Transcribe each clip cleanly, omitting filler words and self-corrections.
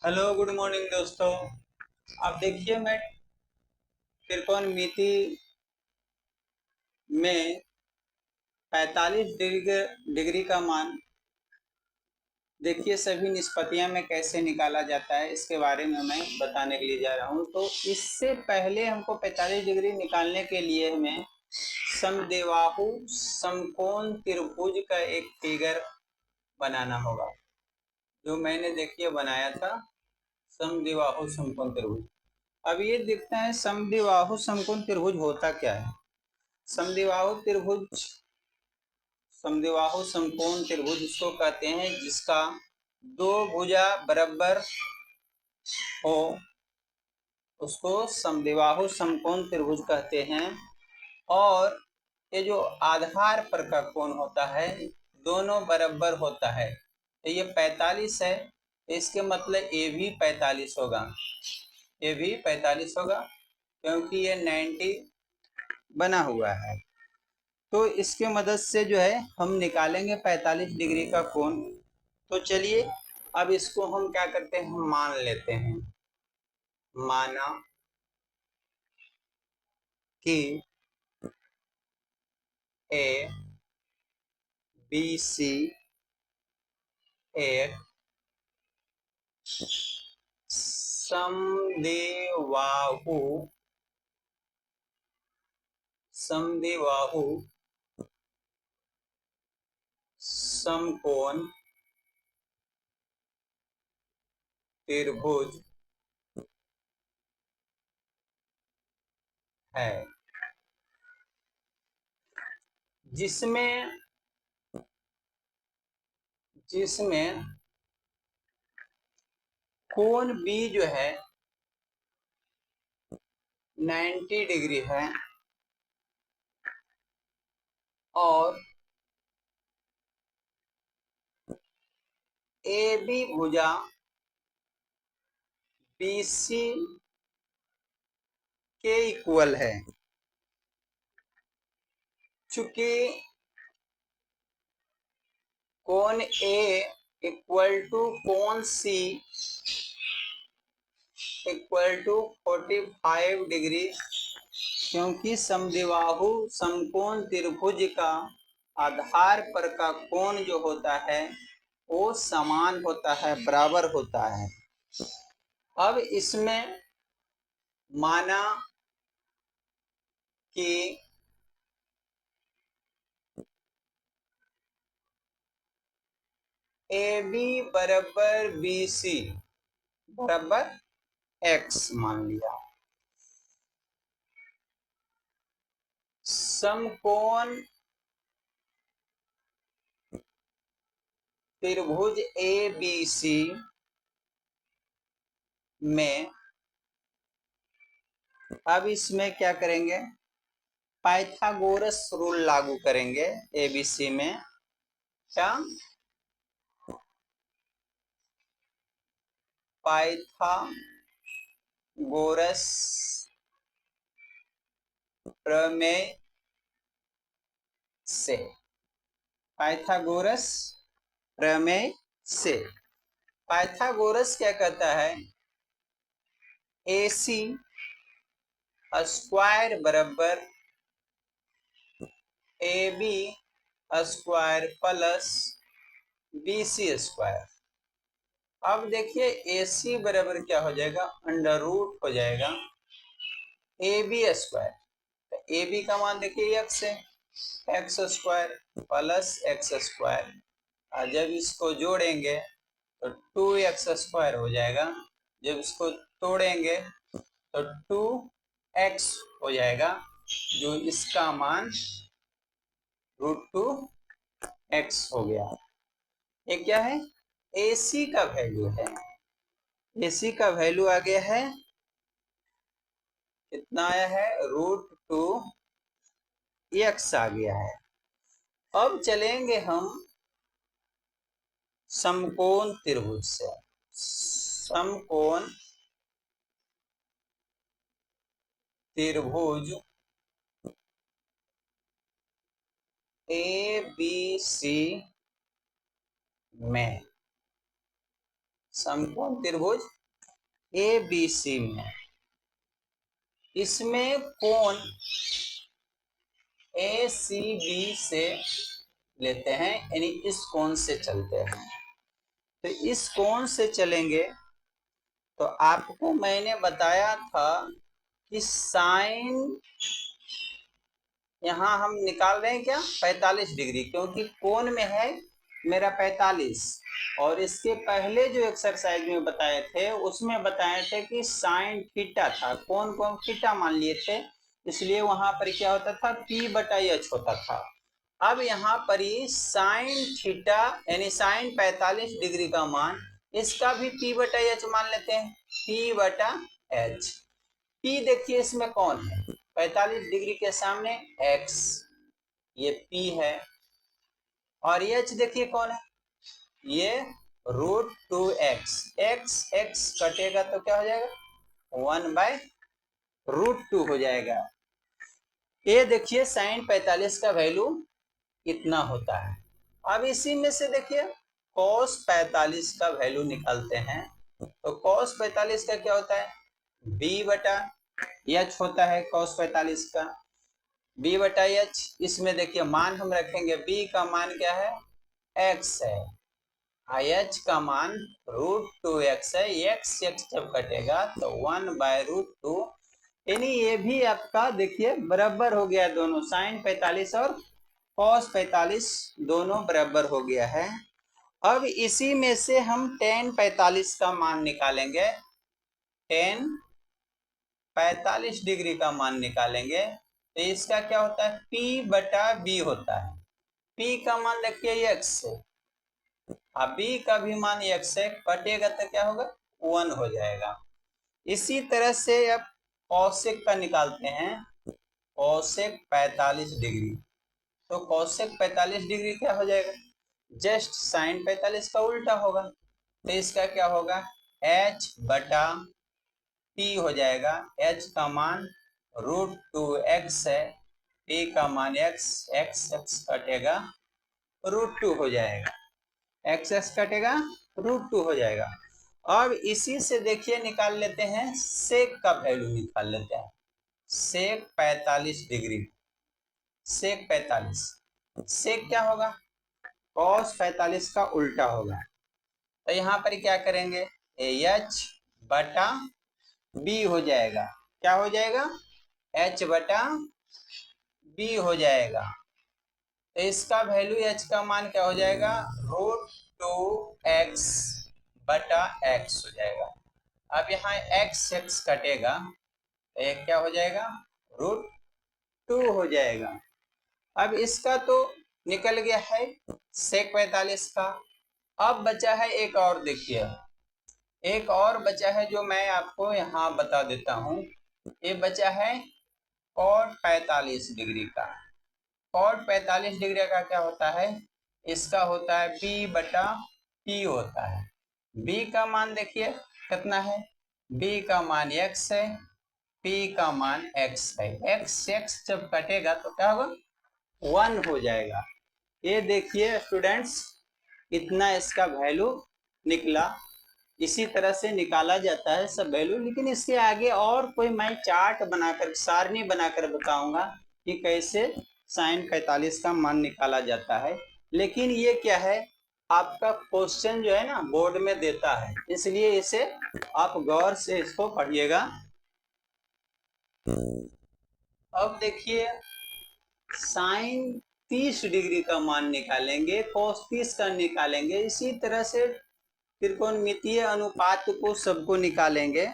Hello good morning दोस्तों। आप देखिए, मैं त्रिकोणमिति में 45 डिग्री का मान देखिए सभी निष्पत्तियां में कैसे निकाला जाता है, इसके बारे में मैं बताने के लिए जा रहा हूं। तो इससे पहले हमको 45 डिग्री निकालने के लिए हमें समद्विबाहु समकोण त्रिभुज का एक फिगर बनाना होगा, जो मैंने देखिए बनाया था। समद्विबाहु समकोण त्रिभुज। अब ये देखते हैं समद्विबाहु समकोण त्रिभुज होता क्या है। समद्विबाहु त्रिभुज समद्विबाहु समकोण त्रिभुज उसको कहते हैं जिसका दो भुजा बराबर हो, उसको समद्विबाहु समकोण त्रिभुज कहते हैं। और ये जो आधार पर का कोण होता है दोनों बराबर होता है। तो ये 45 है, इसके मतलब ये भी 45 होगा, ये भी 45 होगा, क्योंकि ये 90 बना हुआ है। तो इसके मदद से जो है हम निकालेंगे 45 डिग्री का कोण। तो चलिए अब इसको हम क्या करते हैं, हम मान लेते हैं। माना कि ए बी सी एक समद्विबाहु समद्विबाहु समकोण त्रिभुज है, जिसमें जिसमें कोण बी जो है 90 डिग्री है और ए बी भुजा बी सी के इक्वल है। चूंकि कोण ए इक्वल टू कोण सी इक्वल टू 45 डिग्री, क्योंकि समद्विबाहु समकोण त्रिभुज का आधार पर का कोण जो होता है वो समान होता है, बराबर होता है। अब इसमें माना कि ए बी बराबर बी सी बराबर एक्स मान लिया। समकोण त्रिभुज ए बी सी में अब इसमें क्या करेंगे, पाइथागोरस रूल लागू करेंगे। एबीसी में क्या, पाइथागोरस प्रमेय से पाइथागोरस प्रमेय से पाइथागोरस क्या कहता है, AC स्क्वायर बराबर AB square plus BC square. अब देखिए AC बराबर क्या हो जाएगा, अंडर रूट हो जाएगा AB स्क्वायर। तो AB का मान देखिए x है, x square plus x square, और जब इसको जोड़ेंगे तो 2x स्क्वायर हो जाएगा। जब इसको तोड़ेंगे तो 2x हो जाएगा, जो इसका मान √2x हो गया। ये क्या है, AC का वैल्यू है। AC का वैल्यू आ गया है, कितना आया है, √2x आ गया है। अब चलेंगे हम समकोण त्रिभुज से। समकोण त्रिभुज ए बी सी में समकोण त्रिभुज ABC में, इसमें कोण ACB से लेते हैं, यानी इस कोण से चलते हैं। तो इस कोण से चलेंगे तो आपको मैंने बताया था कि साइन, यहां हम निकाल रहे हैं क्या 45 डिग्री, क्योंकि कोण में है मेरा 45, और इसके पहले जो एक्सरसाइज में बताए थे उसमें बताए थे कि साइन थीटा था, कोण को हम थीटा मान लिए थे, इसलिए वहां पर क्या होता था P/H होता था। अब यहाँ पर ही साइन थीटा यानी साइन 45 डिग्री का मान, इसका भी P/H मान लेते हैं, P/H। P देखिए इसमें कौन है, 45 डिग्री के सामने x, ये P है, और H देखिए कौन है, ये √2x, x कटेगा तो क्या हो जाएगा 1/√2 हो जाएगा। ये देखिए साइन 45 का वैल्यू कितना होता है। अब इसी में से देखिए cos 45 का वैल्यू निकालते हैं, तो cos 45 का क्या होता है B/H होता है cos 45 का, B/H। इसमें देखिए मान हम रखेंगे, B का मान क्या है x है, H का मान √2x है, x जब कटेगा तो 1/√2, यानी ये भी आपका देखिए बराबर हो गया, दोनों साइन 45 और cos 45 दोनों बराबर हो गया है। अब इसी में से हम tan 45 का मान निकालेंगे, tan 45 डिग्री का मान निकालेंगे, तो इसका क्या होता है P/B होता है। P का मान देखिए x है, अब B का भी मान x है, कटेगा तो क्या होगा 1 हो जाएगा। इसी तरह से अब cosec का निकालते हैं, cosec 45 डिग्री, तो cosec 45 डिग्री क्या हो जाएगा, जस्ट साइन 45 का उल्टा होगा, तो इसका क्या होगा H/P हो जाएगा। H का मान √2x है, P का मान x कटेगा √2 हो जाएगा, x कटेगा √2 हो जाएगा। अब इसी से देखिए निकाल लेते हैं सेक का वैल्यू, निकाल लेते हैं सेक 45 डिग्री, सेक 45, सेक क्या होगा cos 45 का उल्टा होगा, तो यहाँ पर क्या करेंगे H/B हो जाएगा, क्या हो जाएगा H/B हो जाएगा, तो इसका वैल्यू H का मान क्या हो जाएगा √2x/x हो जाएगा। अब यहाँ x कटेगा तो ये क्या हो जाएगा √2 हो जाएगा। अब इसका तो निकल गया है सेक 45 का। अब बचा है एक और, देखिए एक और बचा है जो मैं आपको यहाँ बता देता हूँ, ये बचा है cot 45 डिग्री का। cot 45 डिग्री का क्या होता है, इसका होता है B/P होता है। B का मान देखिए कितना है, B का मान x है, P का मान x है, x जब कटेगा तो क्या होगा 1 हो जाएगा। ये देखिए स्टूडेंट्स इतना इसका वैल्यू निकला। इसी तरह से निकाला जाता है सब वैल्यू, लेकिन इसके आगे और कोई मैं चार्ट बनाकर सारणी बनाकर बताऊंगा कि कैसे साइन 45 का मान निकाला जाता है। लेकिन ये क्या है आपका क्वेश्चन जो है ना बोर्ड में देता है, इसलिए इसे आप गौर से इसको पढ़िएगा। अब देखिए साइन 30 डिग्री का मान निकालेंगे, cos 30 का निकालेंगे, इसी तरह से त्रिकोणमितीय अनुपात को सबको निकालेंगे।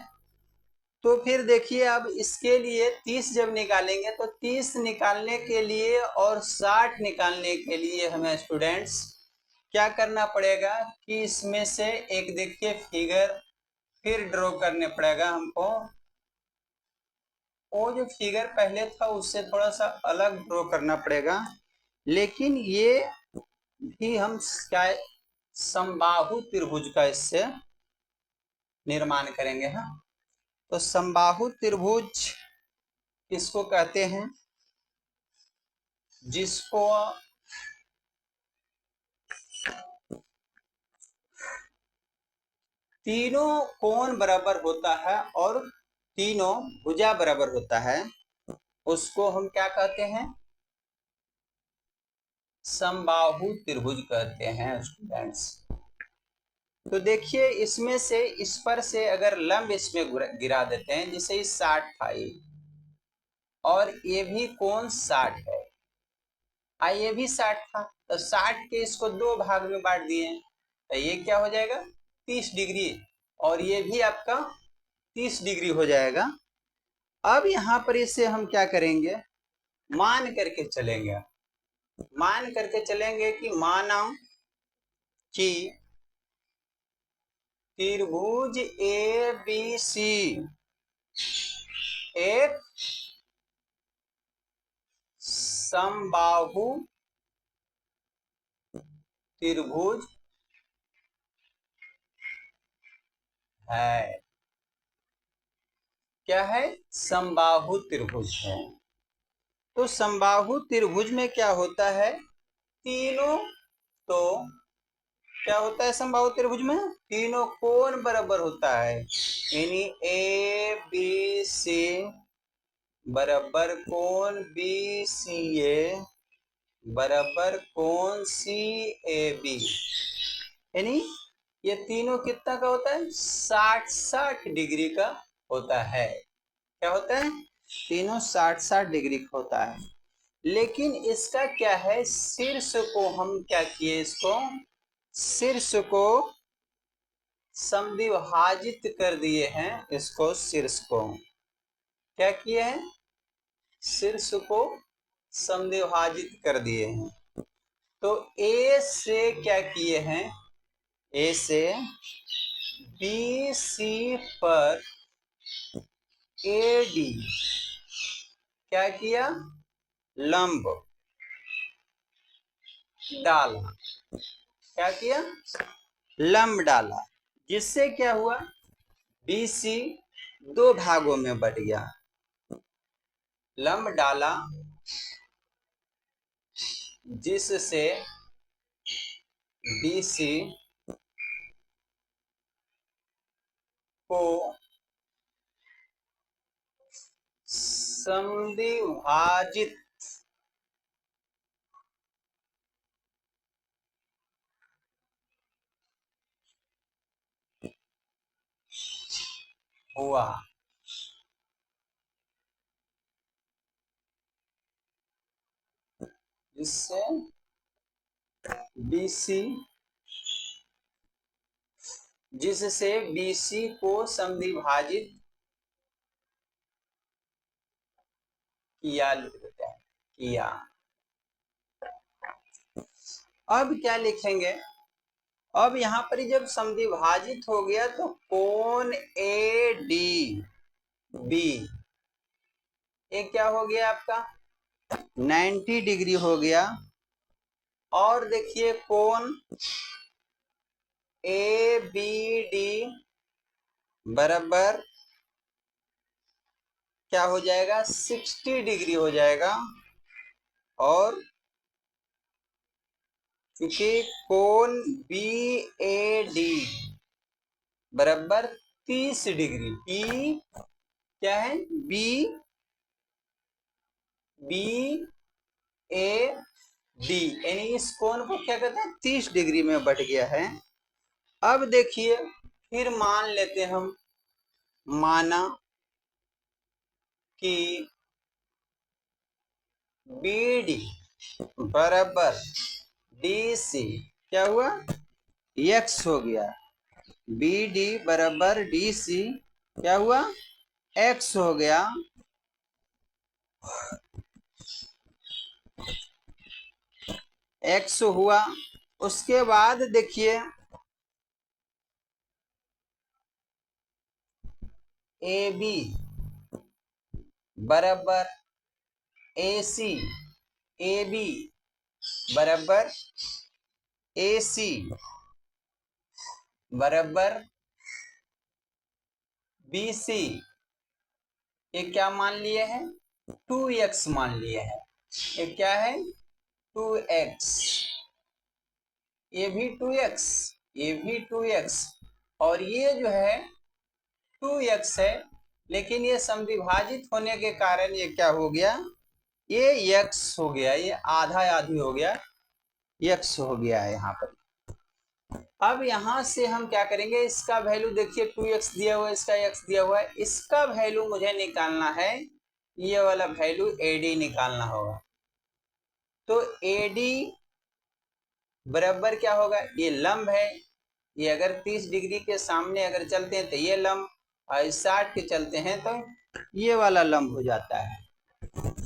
तो फिर देखिए अब इसके लिए 30 जब निकालेंगे तो 30 निकालने के लिए और 60 निकालने के लिए हमें स्टूडेंट्स क्या करना पड़ेगा कि इसमें से एक देखिए फिगर फिर ड्रॉ करने पड़ेगा हमको। वो जो फिगर पहले था उससे थोड़ा सा अलग ड्रॉ करना पड़ेगा, लेकिन ये भी हम क्या समबाहु त्रिभुज का इससे निर्माण करेंगे। हाँ, तो समबाहु त्रिभुज किसको कहते हैं, जिसको तीनों कोण बराबर होता है और तीनों भुजा बराबर होता है, उसको हम क्या कहते हैं? समबाहु त्रिभुज कहते हैं स्टूडेंट्स। तो देखिए इसमें से इस पर से अगर लंब इसमें गिरा देते हैं, जैसे 60 था ये, और ये भी कोण 60 है, ये भी 60 था, तो 60 के इसको दो भाग में बांट दिए, तो ये क्या हो जाएगा? 30 डिग्री, और ये भी आपका 30 डिग्री हो जाएगा। अब यहाँ पर इसे हम क्या करेंगे? मान करके चलेंगे, मान करके चलेंगे कि माना कि त्रिभुज ए बी सी एक समबाहु त्रिभुज है। क्या है? समबाहु त्रिभुज है। तो समबाहु त्रिभुज में क्या होता है? तीनों, तो क्या होता है समबाहु त्रिभुज में? तीनों कोण बराबर होता है, यानी ए बी सी बराबर कोण बी सी ए बराबर कोण सी ए बी, यानी ये तीनों कितना का होता है? 60-60 डिग्री का होता है। क्या होता है? तीनों 60-60 डिग्री का होता है। लेकिन इसका क्या है? शीर्ष को हम क्या किए? इसको शीर्ष को समद्विभाजित कर दिए हैं। इसको शीर्ष को क्या किए हैं? शीर्ष को समद्विभाजित कर दिए हैं। तो ए से क्या किए हैं? ए से बी सी पर ए डी क्या किया? लंब डाला। क्या किया? लंब डाला, जिससे क्या हुआ? BC दो भागों में बट गया। लंब डाला जिससे BC को समद्विभाजित हुआ। जिससे BC को समद्विभाजित किया, लिख देते हैं किया। अब क्या लिखेंगे? अब यहाँ पर जब समद्विभाजित हो गया तो कोण ए डी बी ये क्या हो गया आपका? 90 डिग्री हो गया। और देखिए कोण ए बी डी बराबर क्या हो जाएगा? 60 डिग्री हो जाएगा। और क्योंकि कोण बी ए डी बराबर 30 डिग्री, बी क्या है? बी ए डी, यानी इस कोण को क्या कहते हैं? 30 डिग्री में बट गया है। अब देखिए फिर मान लेते हम, माना कि बी डी बराबर डी सी क्या हुआ? एक्स हो गया। बी डी बराबर डी सी क्या हुआ? एक्स हो गया। एक्स हुआ। उसके बाद देखिए ए बी बराबर ए सी, ए बी बराबर ए सी बराबर बी सी, ये क्या मान लिए हैं? 2x मान लिए हैं। ये क्या है? 2x, ये भी 2x, ये भी 2x, और ये जो है 2x है, लेकिन ये समविभाजित होने के कारण ये क्या हो गया, ये x हो गया, ये आधा आधी हो गया, x हो गया है यहाँ पर। अब यहां से हम क्या करेंगे, इसका वैल्यू देखिए 2x दिया हुआ है, इसका x दिया हुआ है, इसका वैल्यू मुझे निकालना है, ये वाला वैल्यू AD निकालना होगा। तो AD बराबर क्या होगा, ये लंब है, ये अगर 30 डिग्री के सामने अगर चलते हैं तो ये लंब, और 60 के चलते हैं तो ये वाला लंब हो जाता है।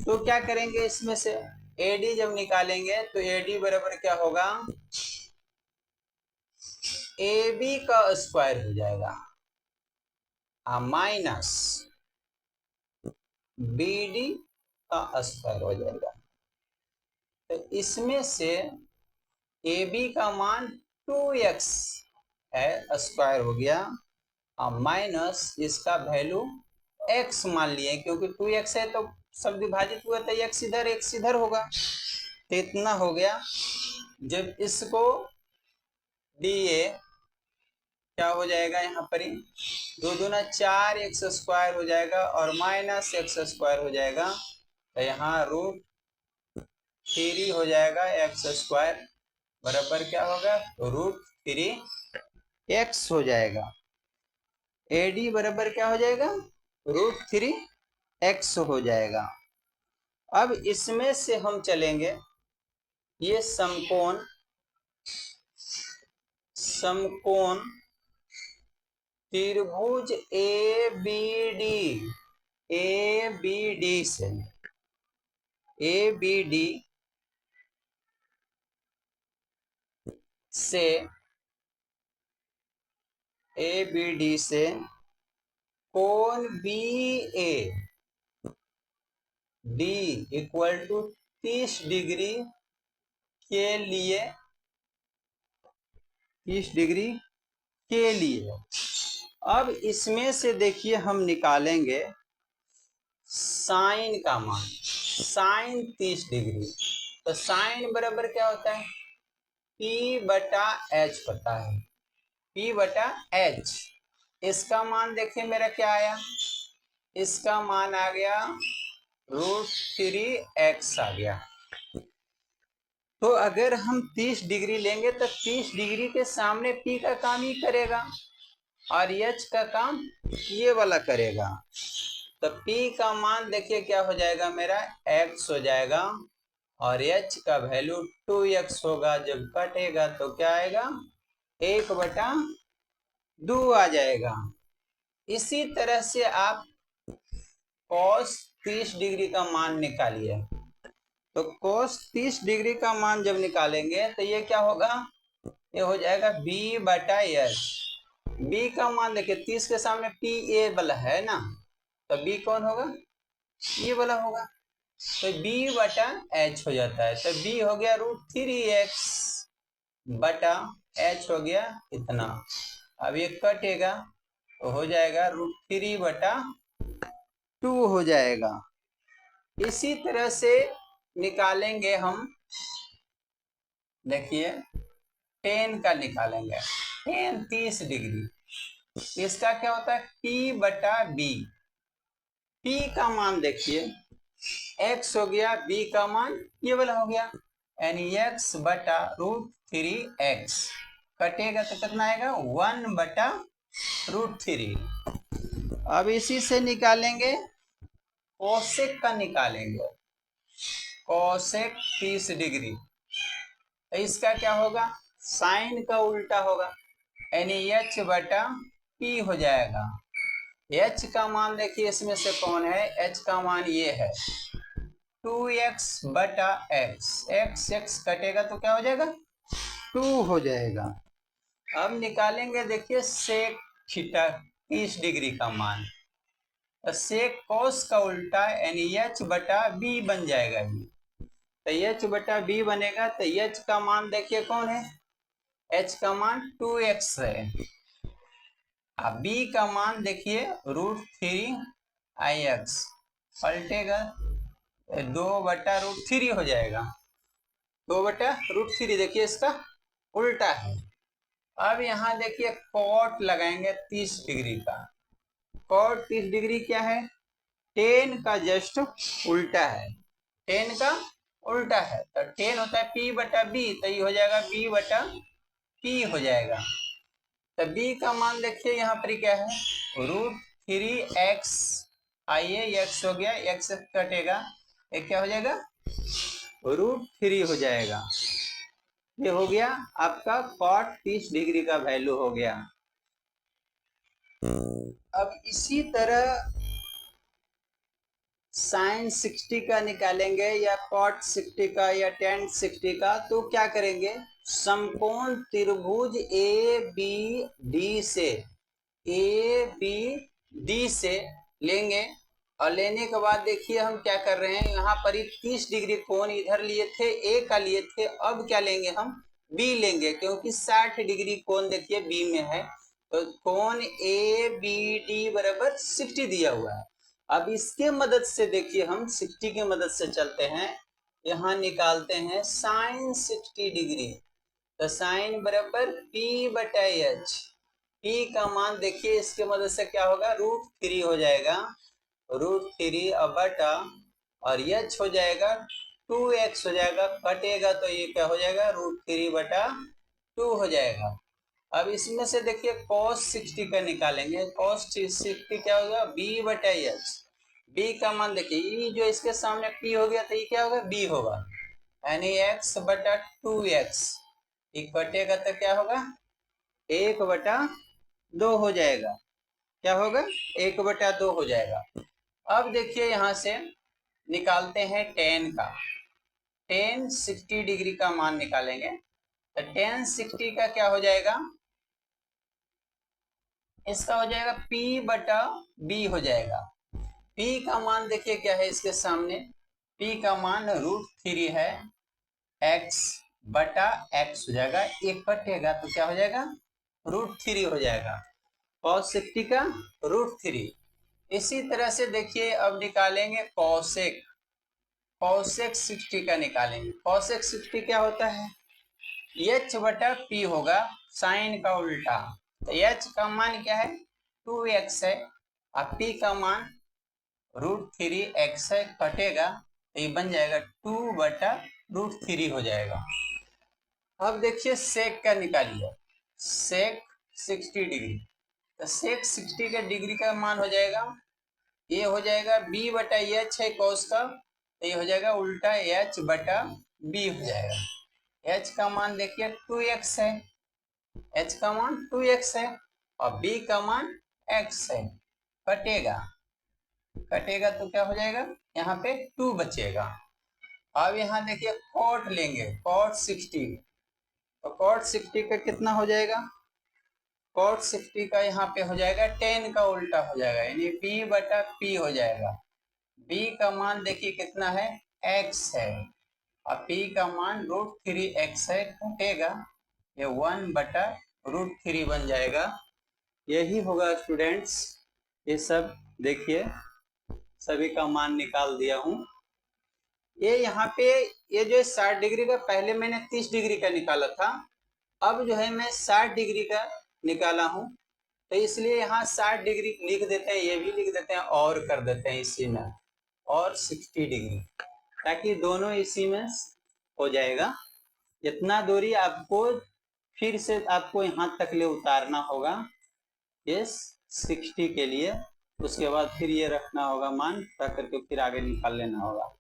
तो क्या करेंगे, इसमें से AD जब निकालेंगे तो AD बराबर क्या होगा, AB का स्क्वायर हो जाएगा माइनस BD का स्क्वायर हो जाएगा। तो इसमें से AB का मान 2x है, स्क्वायर हो गया, और माइनस इसका वैल्यू x मान लिए, क्योंकि 2x है तो सब विभाजित हुआ तो x इधर होगा, तो इतना हो गया। जब इसको DA क्या हो जाएगा, यहाँ पर ही 2 दूना 4 एक्स स्क्वायर हो जाएगा और माइनस एक्स स्क्वायर हो जाएगा, तो यहाँ √3 हो जाएगा एक्स स्क्वायर बराबर क्या होगा, √3x हो जाएगा। AD बराबर क्या हो जाएगा, √3x हो जाएगा। अब इसमें से हम चलेंगे, ये समकोण त्रिभुज ABD से कोण BAD इक्वल टू 30 डिग्री के लिए, 30 डिग्री के लिए। अब इसमें से देखिए हम निकालेंगे साइन का मान, साइन 30 डिग्री, तो साइन बराबर क्या होता है, P/H पता है, P/H। इसका मान देखिए मेरा क्या आया, इसका मान आ गया √3x आ गया। तो अगर हम 30 डिग्री लेंगे तो 30 डिग्री के सामने P का काम ही करेगा और H का काम ये वाला करेगा, तो P का मान देखिए क्या हो जाएगा मेरा, x हो जाएगा, और H का वैल्यू 2x होगा। जब कटेगा तो क्या आएगा, 1/2 आ जाएगा। इसी तरह से आप cos 30 डिग्री का मान निकालिए, तो cos 30 डिग्री का मान जब निकालेंगे तो ये क्या होगा, ये हो जाएगा B/H। B का मान देखिए 30 के सामने PA वाला है ना, तो B कौन होगा, ये वाला होगा, तो B/H हो जाता है। तो B हो गया √3x बटा H हो गया इतना। अब ये कटेगा तो हो जाएगा √3/2 हो जाएगा। इसी तरह से निकालेंगे हम, देखिए tan का निकालेंगे, tan 30 डिग्री, इसका क्या होता है, P/B। P का मान देखिए x हो गया, B का मान ये वाला हो गया, यानी x/√3x, कटेगा तो कितना आएगा, 1/√3। अब इसी से निकालेंगे कोसेक का, निकालेंगे कोसेक 30 डिग्री, इसका क्या होगा, साइन का उल्टा होगा, यानी H/P हो जाएगा। H का मान देखिए इसमें से कौन है, H का मान ये है 2x/x, x कटेगा तो क्या हो जाएगा, 2 हो जाएगा। अब निकालेंगे देखिए सेक थीटा 30 डिग्री का मान, सेक कोस का उल्टा यानी H/B बन जाएगा। तो H/B बनेगा, तो H का मान देखिए कौन है, H का मान 2x है, अब B का मान देखिए √3x, पलटेगा 2/√3 हो जाएगा, 2/√3 देखिए इसका उल्टा है। अब यहाँ देखिए कॉट लगाएंगे 30 डिग्री का। कॉट 30 डिग्री क्या है? 10 का जस्ट उल्टा है, 10 का उल्टा है। तो 10 होता है P बटा B, तो ये हो जाएगा B बटा P हो जाएगा। तो B का मान देखिए यहाँ पर क्या है, √3x। आइए x हो गया, x कटेगा, एक क्या हो जाएगा, √3 हो जाएगा। ये हो गया आपका कॉट 30 डिग्री का वैल्यू हो गया। अब इसी तरह साइन 60 का निकालेंगे या कॉट 60 का या टेन 60 का। तो क्या करेंगे, समकोण त्रिभुज ABD से लेंगे। और लेने के बाद देखिए हम क्या कर रहे हैं, यहाँ पर 30 डिग्री कोण इधर लिए थे, A का लिए थे, अब क्या लेंगे हम, B लेंगे, क्योंकि 60 डिग्री कोण देखिए B में है। तो कोण ABD बराबर 60 दिया हुआ है। अब इसके मदद से देखिए हम 60 की मदद से चलते हैं, यहाँ निकालते हैं साइन 60 डिग्री। तो साइन बराबर P बटा H। P का मान देखिए इसके मदद से क्या होगा, √3 हो जाएगा, √3 और बटा, और H हो जाएगा 2x हो जाएगा, कटेगा तो ये क्या हो जाएगा, √3 बटा 2 हो जाएगा। अब इसमें से देखिए cos 60 का निकालेंगे। cos 60 क्या होगा, B बटा H। B का मान देखिए, ये जो इसके सामने P हो गया तो ये क्या होगा, B होगा, यानी x बटा 2x। ये कटेगा तो क्या होगा, 1 बटा 2 हो जाएगा। क्या होगा, 1 बटा 2 हो जाएगा। अब देखिए यहां से निकालते हैं tan का। tan 60 डिग्री का मान निकालेंगे। तो tan 60 का क्या हो जाएगा, इसका हो जाएगा P बटा B हो जाएगा। P का मान देखिए क्या है इसके सामने, P का मान √3 है, x बटा x हो जाएगा, एक कटेगा तो क्या हो जाएगा, √3 हो जाएगा, cos 60 का √3। इसी तरह से देखिए अब निकालेंगे cosec। cosec 60 का निकालेंगे। cosec 60 क्या होता है, h बटा p होगा, साइन का उल्टा। तो h का मान क्या है, 2x है, और p का मान √3x है, कटेगा तो ये बन जाएगा 2 बटा √3 हो जाएगा। अब देखिए सेक का निकालिए, सेक 60 डिग्री। तो सेक 60 का डिग्री का मान हो जाएगा, ये हो जाएगा b बटा h है cos का, तो ये हो जाएगा उल्टा h बटा b हो जाएगा। h का मान देखिए 2x है, h का मान 2x है, और b का मान x है, कटेगा तो क्या हो जाएगा, यहाँ पे 2 बचेगा। अब यहाँ देखिए कॉट लेंगे, cot 60। तो cot 60 का कितना हो जाएगा, cot 60 का यहाँ पे हो जाएगा 10 का उल्टा हो जाएगा, यानी b बटा p हो जाएगा। b का मान देखिए कितना है, x है, और p का मान √3x है, कटेगा, ये 1 बटा √3 बन जाएगा। यही होगा स्टूडेंट्स। ये सब देखिए सभी का मान निकाल दिया हूं। ये यहाँ पे ये जो 60 डिग्री का पहले मैंने 30 डिग्री का निकाला था, अब जो है मैं 60 डिग्री का निकाला हूं, तो इसलिए यहाँ 60 डिग्री लिख देते हैं, ये भी लिख देते हैं और कर देते हैं इसी में, और 60 डिग्री, ताकि दोनों इसी में हो जाएगा। इतना दूरी आपको फिर से आपको यहाँ तक ले उतारना होगा, ये 60 के लिए। उसके बाद फिर ये रखना होगा मान, रख करके फिर आगे निकाल लेना होगा।